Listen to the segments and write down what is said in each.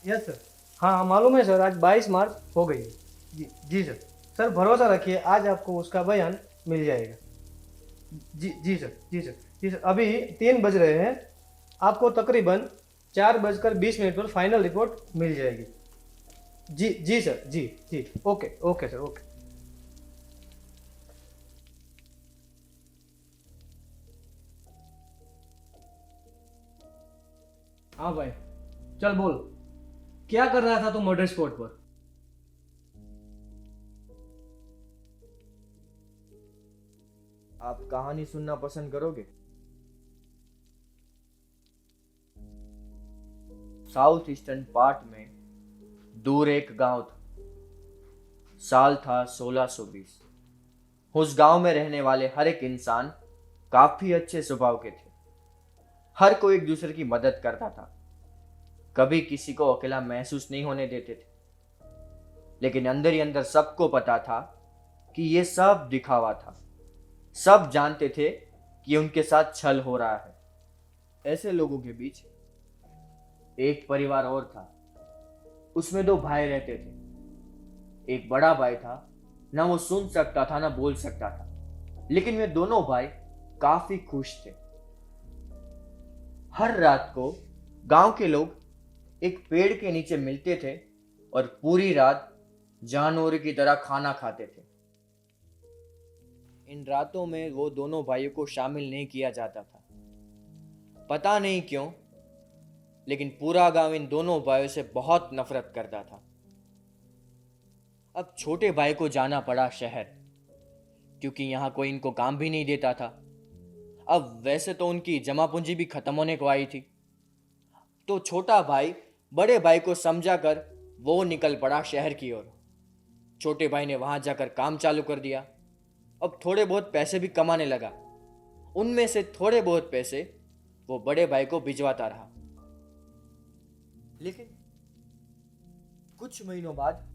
Yes sir. हाँ हाँ, मालूम है सर, आज 22 मार्च हो गई है। जी जी सर। सर भरोसा रखिए, आज आपको उसका बयान मिल जाएगा। जी जी सर, जी सर। जी सर, अभी 3 बज रहे हैं। आपको तकरीबन 4:20 पर फाइनल रिपोर्ट मिल जाएगी। जी जी सर, जी जी। Okay okay sir, okay. हाँ भाई, चल बोल। क्या कर रहा था तू मर्डर स्पॉट पर? आप कहानी सुनना पसंद करोगे? साउथ ईस्टर्न पार्ट में दूर एक गांव था। साल था 1620। उस गांव में रहने वाले हर एक इंसान काफी अच्छे स्वभाव के थे। हर कोई एक दूसरे की मदद करता था। कभी किसी को अकेला महसूस नहीं होने देते थे। लेकिन अंदर ही अंदर सबको पता था कि ये सब दिखावा था। सब जानते थे कि उनके साथ छल हो रहा है। ऐसे लोगों के बीच एक परिवार और था। उसमें 2 भाई रहते थे। एक बड़ा भाई था, ना वो सुन सकता था ना बोल सकता था, लेकिन वे दोनों भाई काफी खुश थे। हर रात को गांव के लोग एक पेड़ के नीचे मिलते थे और पूरी रात जानवर की तरह खाना खाते थे। इन रातों में वो दोनों भाइयों को शामिल नहीं किया जाता था। पता नहीं क्यों, लेकिन पूरा गांव इन दोनों भाइयों से बहुत नफरत करता था। अब छोटे भाई को जाना पड़ा शहर, क्योंकि यहाँ कोई इनको काम भी नहीं देता था। अब वैसे तो उनकी जमा पूंजी भी खत्म होने को आई थी। तो छोटा भाई बड़े भाई को समझा कर वो निकल पड़ा शहर की ओर। छोटे भाई ने वहां जाकर काम चालू कर दिया। अब थोड़े बहुत पैसे भी कमाने लगा। उनमें से थोड़े बहुत पैसे वो बड़े भाई को भिजवाता रहा। लेकिन कुछ महीनों बाद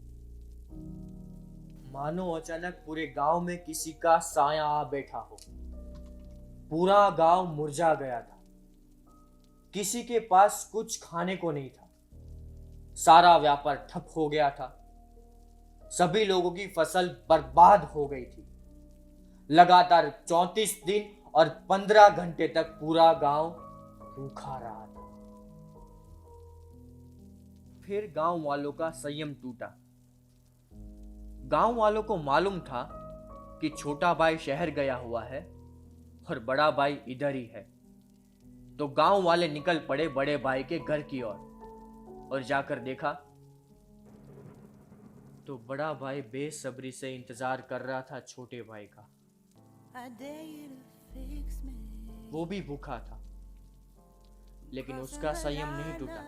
मानो अचानक पूरे गांव में किसी का साया आ बैठा हो। पूरा गांव मुरझा गया था। किसी के पास कुछ खाने को नहीं था। सारा व्यापार ठप हो गया था। सभी लोगों की फसल बर्बाद हो गई थी। लगातार 34 दिन और 15 घंटे तक पूरा गांव भूखा रहा था। फिर गांव वालों का संयम टूटा। गांव वालों को मालूम था कि छोटा भाई शहर गया हुआ है और बड़ा भाई इधर ही है। तो गांव वाले निकल पड़े बड़े भाई के घर की ओर और जाकर देखा तो बड़ा भाई बेसब्री से इंतजार कर रहा था छोटे भाई का। वो भी भूखा था, लेकिन उसका संयम नहीं टूटा।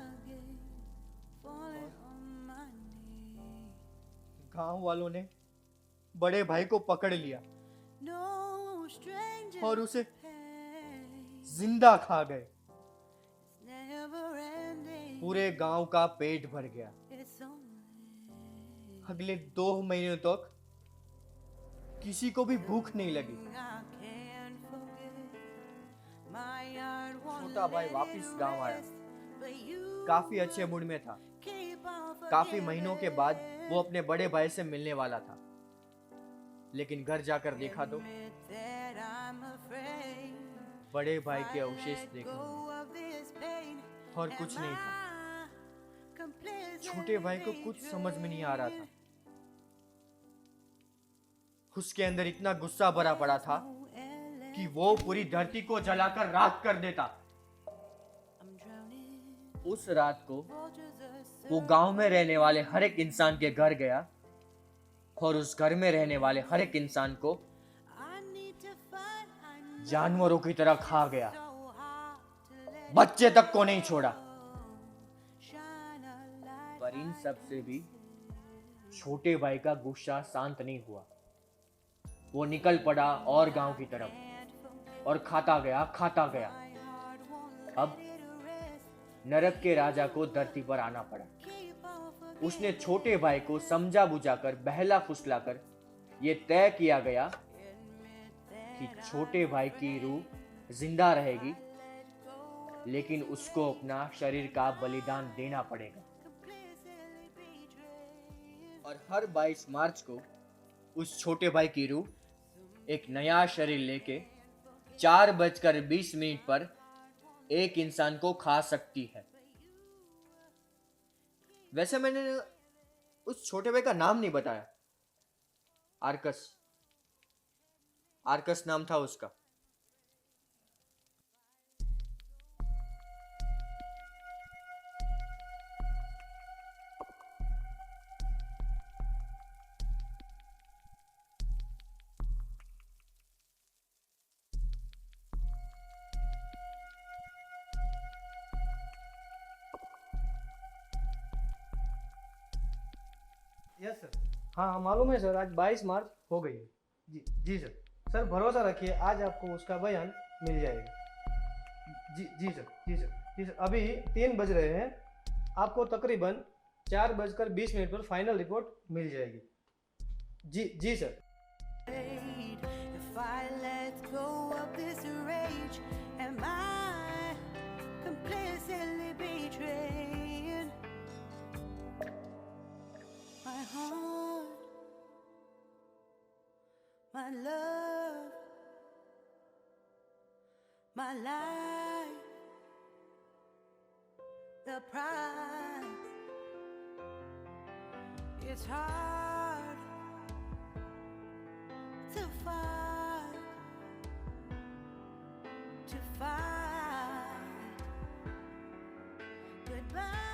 गांव वालों ने बड़े भाई को पकड़ लिया और उसे जिंदा खा गए। पूरे गांव का पेट भर गया। अगले 2 महीनों तक किसी को भी भूख नहीं लगी। छोटा भाई वापस गांव आया। काफी अच्छे मूड में था। काफी महीनों के बाद वो अपने बड़े भाई से मिलने वाला था। लेकिन घर जाकर देखा तो बड़े भाई के अवशेष देखने मिले और कुछ नहीं था। छोटे भाई को कुछ समझ में नहीं आ रहा था। उसके अंदर इतना गुस्सा भरा पड़ा था कि वो पूरी धरती को जलाकर राख कर देता। उस रात को वो गांव में रहने वाले हर एक इंसान के घर गया और उस घर में रहने वाले हर एक इंसान को जानवरों की तरह खा गया। बच्चे तक को नहीं छोड़ा। पर इन सब से भी छोटे भाई का गुस्सा शांत नहीं हुआ। वो निकल पड़ा और गांव की तरफ और खाता गया खाता गया। अब नरक के राजा को धरती पर आना पड़ा। उसने छोटे भाई को समझा बुझाकर बहला फुसलाकर ये तय किया गया कि छोटे भाई की रूह जिंदा रहेगी, लेकिन उसको अपना शरीर का बलिदान देना पड़ेगा। और हर 22 मार्च को उस छोटे भाई की रूह एक नया शरीर लेके 4:20 पर एक इंसान को खा सकती है। वैसे मैंने उस छोटे भाई का नाम नहीं बताया। आर्कस, आर्कस नाम था उसका। Yes sir. हाँ हाँ मालूम है सर, आज 22 मार्च हो गई है। जी जी सर। सर भरोसा रखिए, आज आपको उसका बयान मिल जाएगा। जी जी सर, जी सर, जी सर। अभी 3 बज रहे हैं, आपको तकरीबन 4:20 पर फाइनल रिपोर्ट मिल जाएगी। जी जी sir. If I let go of this rage, am I completely betrayed? My heart, my love, my life, the price. It's hard to fight goodbye.